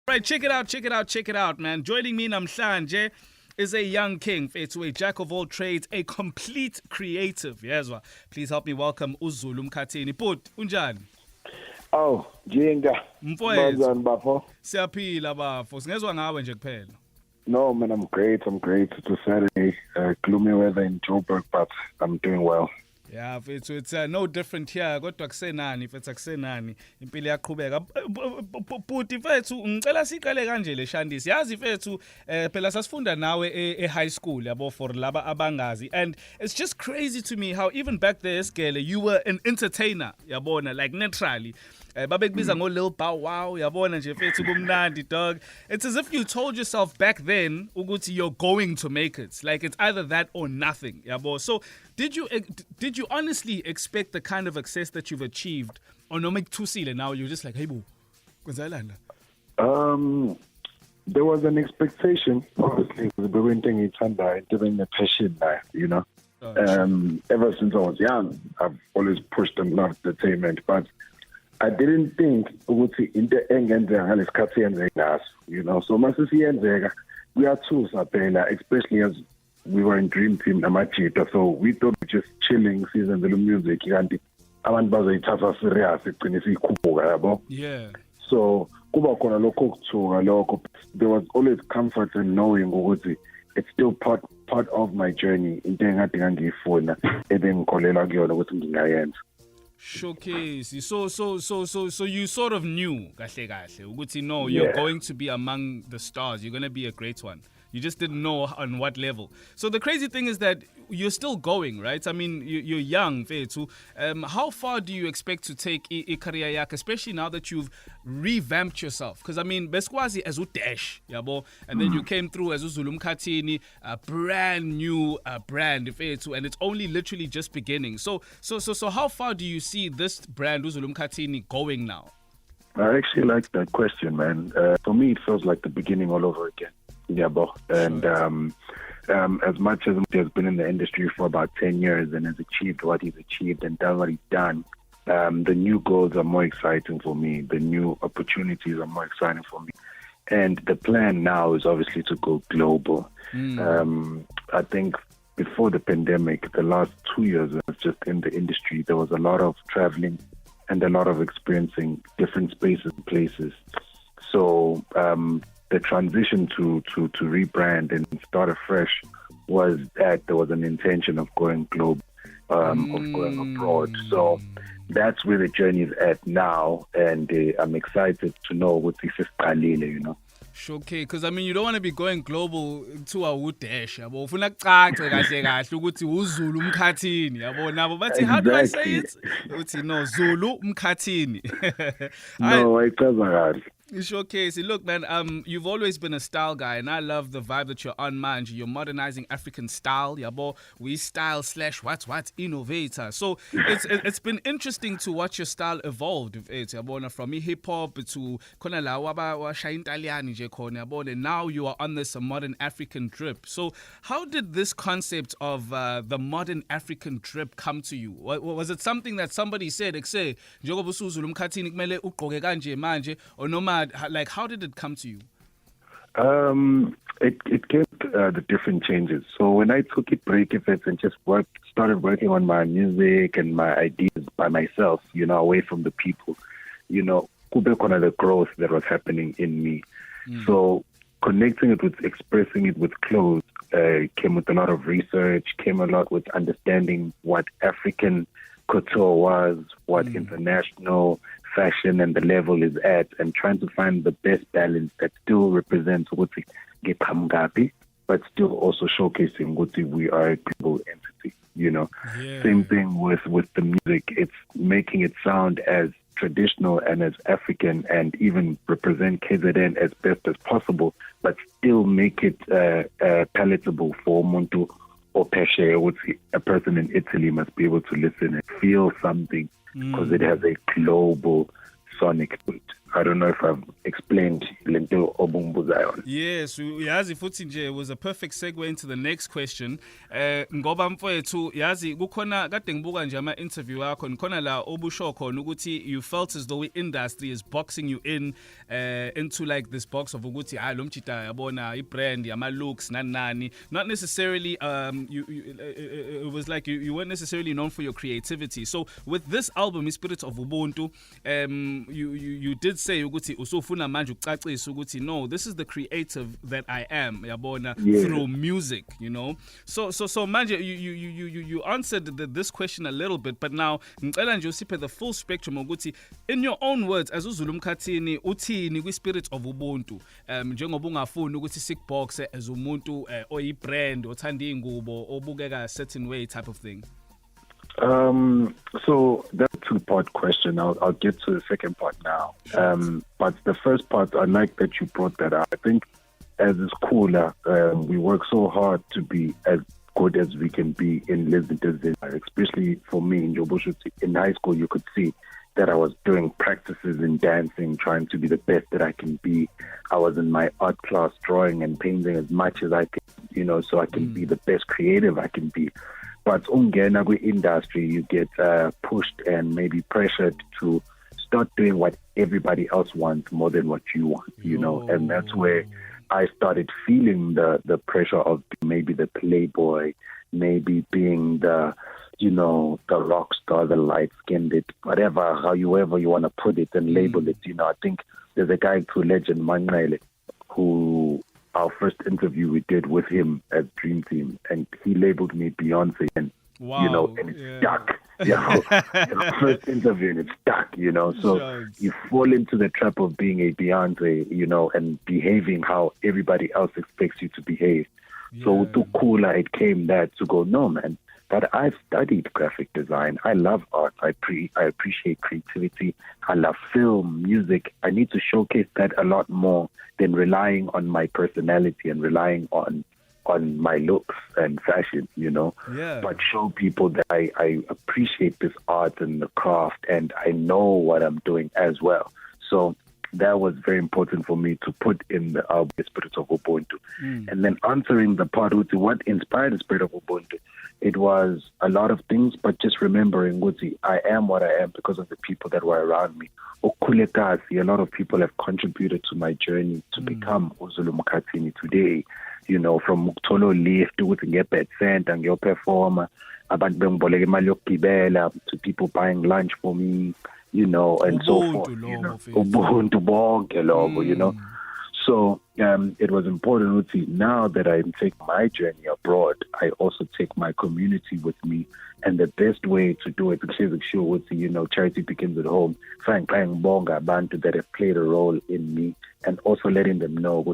Right, check it out, man. Joining me namhlanje is a young king, a jack of all trades, a complete creative. Yes, please help me welcome Zulu Mkhathini. But unjani? Oh, Njinga Mpanza bafo. Siyaphila bafo. Singezwa ngawe nje kuphela. No, man, I'm great. It's a Saturday, gloomy weather in Joburg, but I'm doing well. Yeah, it's no different here. Kodwa kusenani, kusenani. Impilo yaqhubeka. Buti mfethu ngicela siqale kanje le Shandisi. Yazi mfethu phela sasifunda nawe e high school yabo for laba abangazi, and it's just crazy to me how even back there Skele you were an entertainer yabona, like naturally. Babekubiza ngo Lil Bow Wow yabona nje mfethu kumnandi dog. It's as if you told yourself back then ukuthi you're going to make it. Like it's either that or nothing yabo. So did you honestly expect the kind of success that you've achieved, or no make tusile now you're just like, hey boo, kwenzakalani? There was an expectation, obviously, because we went into it, doing the passion now, you know. Ever since I was young, I've always pushed and loved entertainment, but I didn't think ukuthi into engenzeka ngalesikhathi yenzeka ngaso, you know. So mase siyenzeka kuyathusa phela, especially as we were in Dream Team namajita, so we thought we were just chilling season the music kanti abantu bazoyithatha serious igcine siyikhuphuka yabo. Yeah. So kuba khona lokho kuthuka lokho, there was always comfort in knowing ukuthi it's still part of my journey, into engade ngangiyifuna ebengikholela kuyona ukuthi ngingayenza. Showcase. So you sort of knew kahle ukuthi no, you're going to be among the stars. You're going to be a great one. You just didn't know on what level. So the crazy thing is that you're still going, right? I mean, you're young, Fetu. How far do you expect to take a career yak, especially now that you've revamped yourself? Because I mean, Besquazi as Dash, yabo, and then you came through as Zulu Mkhathini, a brand new brand, Fetu, and it's only literally just beginning. So how far do you see this brand Zulu Mkhathini going now? I actually like that question, man. For me, it feels like the beginning all over again. Yeah, bro. And as much as he has been in the industry for about 10 years and has achieved what he's achieved and done what he's done, the new goals are more exciting for me. The new opportunities are more exciting for me. And the plan now is obviously to go global. I think before the pandemic, the last 2 years, I was just in the industry. There was a lot of traveling and a lot of experiencing different spaces and places. So the transition to rebrand and start afresh was that there was an intention of going global, of going abroad. So that's where the journey is at now, and I'm excited to know what this is, you know. Okay, because I mean, you don't want to be going global to a Dash. Yabo, ufuna kucace kahle ukuthi uZulu Mkhathini. Yabo, nabo bathi how do I say it? Uthi no, Zulu Mkhathini. No, I can't. Showcase. Look, man, you've always been a style guy, and I love the vibe that you're on, man. You're modernizing African style, yabo. We style / what innovator. So it's been interesting to watch your style evolve, yabo, from hip hop to kona la wa shine Italian je khona, yabo, and now you are on this modern African drip. So how did this concept of the modern African drip come to you? Was it something that somebody said, "Ekse, njengoba uSuzulu Mkhathini kumele ugqoke kanje manje," or noma? Like, how did it come to you? It came the different changes. So when I took a break and just started working on my music and my ideas by myself, you know, away from the people, you know, the growth that was happening in me. So connecting it with expressing it with clothes came with a lot of research, came a lot with understanding what African couture was, what international fashion and the level is at, and trying to find the best balance that still represents what we get Kamgapi, but still also showcasing what we are a global entity, you know. Yeah. Same thing with the music. It's making it sound as traditional and as African and even represent KZN as best as possible, but still make it palatable for Muntu or Pesce, which a person in Italy must be able to listen and feel something because it has a global sonic to it. I don't know if I've explained lento obumbuzayo. Yes, yazi futhi nje was a perfect segue into the next question. Ngoba mfowethu yazi kukhona kade ngibuka nje ama interview yakho nikhona la obusho khona ukuthi you felt as though the industry is boxing you in into like this box of ukuthi lo mjita yabona ibrand yama looks nani, not necessarily it was like you weren't necessarily known for your creativity. So with this album Spirit of Ubuntu, you did say ukuthi usufuna manje ukucacisa ukuthi no, this is the creative that I am yabona through music, you know. So manje you answered this question a little bit, but now ngicela nje usiphe the full spectrum ukuthi in your own words as uZulu Mkhathini uthini kwi Spirit of Ubuntu, njengoba ungafuni ukuthi sikboxe as umuntu oyibrand othanda ingubo obukeka a certain way type of thing. So that's a two-part question. I'll get to the second part now. But the first part, I like that you brought that up. I think as a schooler, we work so hard to be as good as we can be in Lesbian, especially for me in Joboshu. In high school, you could see that I was doing practices in dancing, trying to be the best that I can be. I was in my art class drawing and painting as much as I could, you know, so I can be the best creative I can be. But ungena industry, you get pushed and maybe pressured to start doing what everybody else wants more than what you want, you know. And that's where I started feeling the pressure of maybe the playboy, maybe being the, you know, the rock star, the light-skinned, whatever, however you want to put it and label it. You know, I think there's a guy called Legend Manqele who our first interview we did with him at Dream Team, and he labeled me Beyonce, and you know, and it's stuck. You know, first interview and it's stuck. You know, so you fall into the trap of being a Beyonce, you know, and behaving how everybody else expects you to behave. So to cooler, it came that to go, no, man. But I've studied graphic design. I love art. I appreciate creativity. I love film, music. I need to showcase that a lot more than relying on my personality and relying on my looks and fashion, you know. But show people that I appreciate this art and the craft, and I know what I'm doing as well. So that was very important for me to put in the album Spirit of Ubuntu. And then answering the part with what inspired the Spirit of Ubuntu, it was a lot of things, but just remembering I am what I am because of the people that were around me. A lot of people have contributed to my journey to become Zulu Mkhathini today. You know, from Muktolo lift to get center and your performer, to people buying lunch for me, you know, and so forth. You know. So it was important now that I take my journey abroad, I also take my community with me. And the best way to do it, you know, charity begins at home. Bonga Bantu that have played a role in me, and also letting them know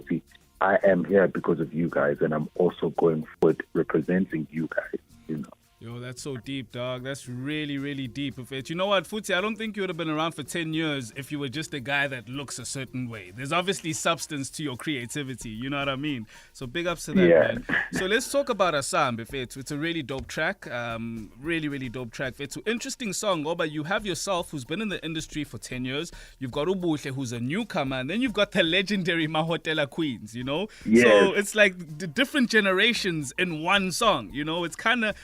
I am here because of you guys, and I'm also going forward representing you guys, you know. Yo, that's so deep, dog. That's really, really deep. You know what, Futhi, I don't think you would have been around for 10 years if you were just a guy that looks a certain way. There's obviously substance to your creativity, you know what I mean? So big ups to that, man. So let's talk about Asam, Befethu. It's a really dope track. Really, really dope track. It's an interesting song, but you have yourself, who's been in the industry for 10 years. You've got Ubuhle, who's a newcomer, and then you've got the legendary Mahotela Queens, you know? So it's like the different generations in one song, you know? It's kind of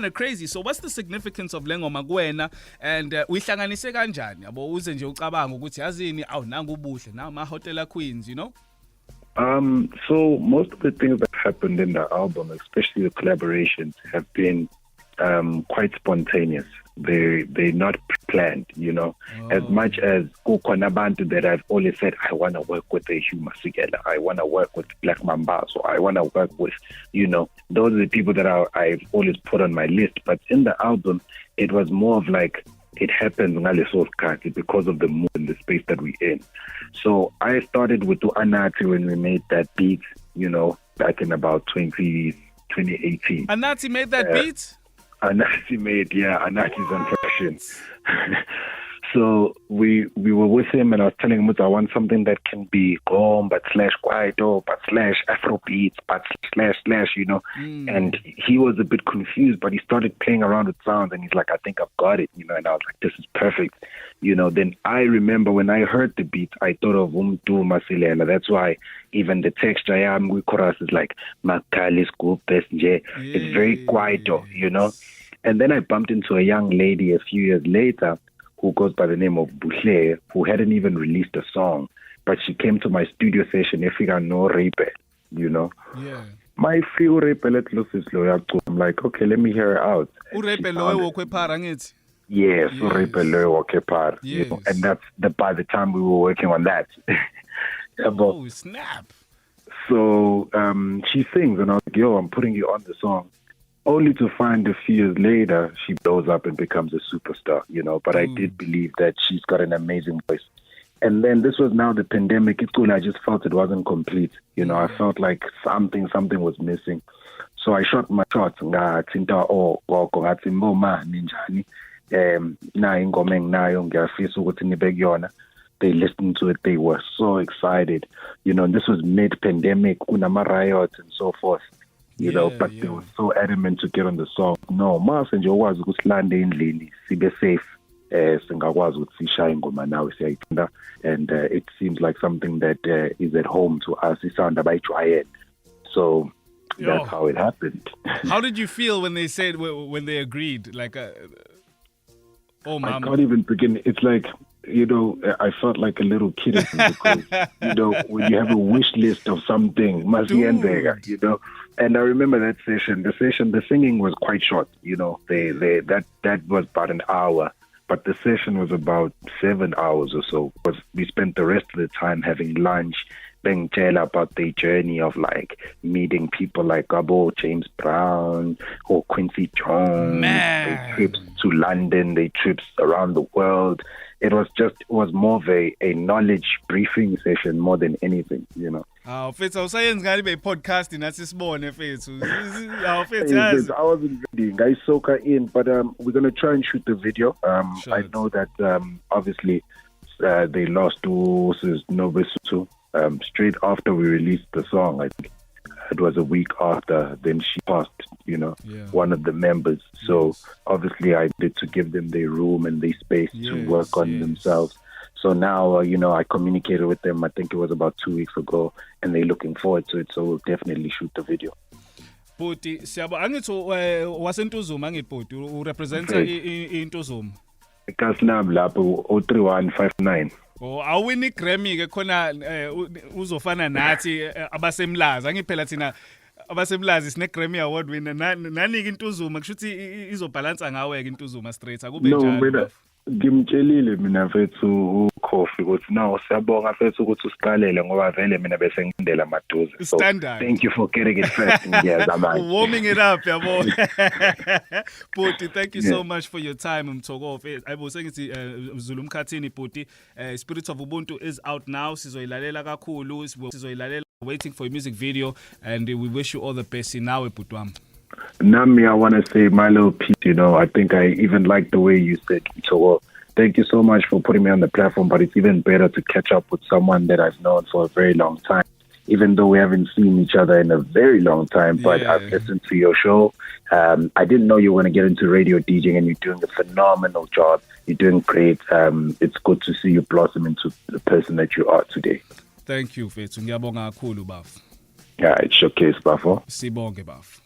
crazy. So what's the significance of Lengo Magwena, and uyihlanganise kanjani yabo uze nje ucabanga ukuthi yazini nangu Ubuhle now Mahotela Queens, you know? So most of the things that happened in the album, especially the collaborations, have been quite spontaneous. They're not planned, you know. As much as Kukonabantu that I've always said, I want to work with a Huma Sigela, I want to work with Black Mamba, so I want to work with, you know, those are the people that I've always put on my list. But in the album, it was more of like, it happened because of the mood and the space that we're in. So I started with Anati when we made that beat, you know, back in about 2018. Anati made that beat? Anati made, Anati's on production. So we were with him, and I was telling him, I want something that can be gqom, but slash kwaito, but slash Afrobeats, but slash, you know. And he was a bit confused, but he started playing around with sounds, and he's like, I think I've got it, you know. And I was like, this is perfect, you know. Then I remember when I heard the beat, I thought of Umtu Masilela. That's why even the texture, we chorus is like, Makali Scoop, it's very kwaito, you know. And then I bumped into a young lady a few years later who goes by the name of Buhle, who hadn't even released a song, but she came to my studio session, Afrikan no rape, you know. Yeah. My free rape, I'm like, okay, let me hear her out. Yes, Yes, you know, and that's by the time we were working on that. Oh, snap. So she sings, and I was like, yo, I'm putting you on the song. Only to find a few years later, she blows up and becomes a superstar, you know. But I did believe that she's got an amazing voice. And then this was now the pandemic. It's cool. I just felt it wasn't complete. You know, I felt like something was missing. So I shot my shots. They listened to it. They were so excited. You know, and this was mid-pandemic, unama riots and so forth. You know, but they were so adamant to get on the song. No, Mars and Joe was lande endlini, sibe safe. Singakwazi ukuthi sishaye ingoma nawe siyayithanda, and it seems like something that is at home to us. Isound abayijwayele. So that's how it happened. How did you feel when they said, when they agreed? Like, oh, mama. I can't even begin. It's like, you know, I felt like a little kid because, you know, when you have a wish list of something, you know. And I remember that session. The singing was quite short, you know. That was about an hour, but the session was about 7 hours or so. Because we spent the rest of the time having lunch, being tell about their journey of like meeting people like Gabo, James Brown, or Quincy Jones, their trips to London, their trips around the world. It was more of a knowledge briefing session more than anything, you know. Fethu awusayenzi ngani be-podcast nathi sibone fethu. Fethu, I wasn't ready. I soak her in, but we're going to try and shoot the video. I know that obviously they lost to Nobesutu straight after we released the song. I think it was a week after. Then she passed, you know, one of the members. So obviously I did to give them their room and their space to work on themselves. So now, you know, I communicated with them, I think it was about 2 weeks ago, and they're looking forward to it. So we'll definitely shoot the video. Bhuti, angithi wasentuzuma angithi Bhuti, urepresenta intuzuma. Kasnam lapho 03159. Oh, awini Grammy ke khona uzofana nathi abasemlazi. Angiphela thina abasemlazi sine Grammy Award winner. Nani ke intuzuma kusho ukuthi izobhalansa ngawe ke intuzuma straight. Akube njalo. Ngimtshelile mina mfethu uKhofi ukuthi no siyabonga mfethu ukuthi usiqalele ngoba vele mina bese ngindela maduze. So thank you for getting it first. Yes, warming it up, yabo. Bhuti, thank you so much for your time mthoko. Ayibose ngithi Zulu Mkhathini Bhuti, Spirit of Ubuntu is out now. Sizoyilalela kakhulu, sizoyilalela, waiting for a music video, and we wish you all the best nawe Bhuti wami. Nami, I want to say my little piece, you know. I think I even like the way you said, so thank you so much for putting me on the platform, but it's even better to catch up with someone that I've known for a very long time, even though we haven't seen each other in a very long time, but I've listened to your show. I didn't know you were going to get into radio DJing, and you're doing a phenomenal job. You're doing great. It's good to see you blossom into the person that you are today. Thank you, Fethu. Ngiyabonga kakhulu, baf. Yeah, it's showcase, bafo. Sibonge, baf.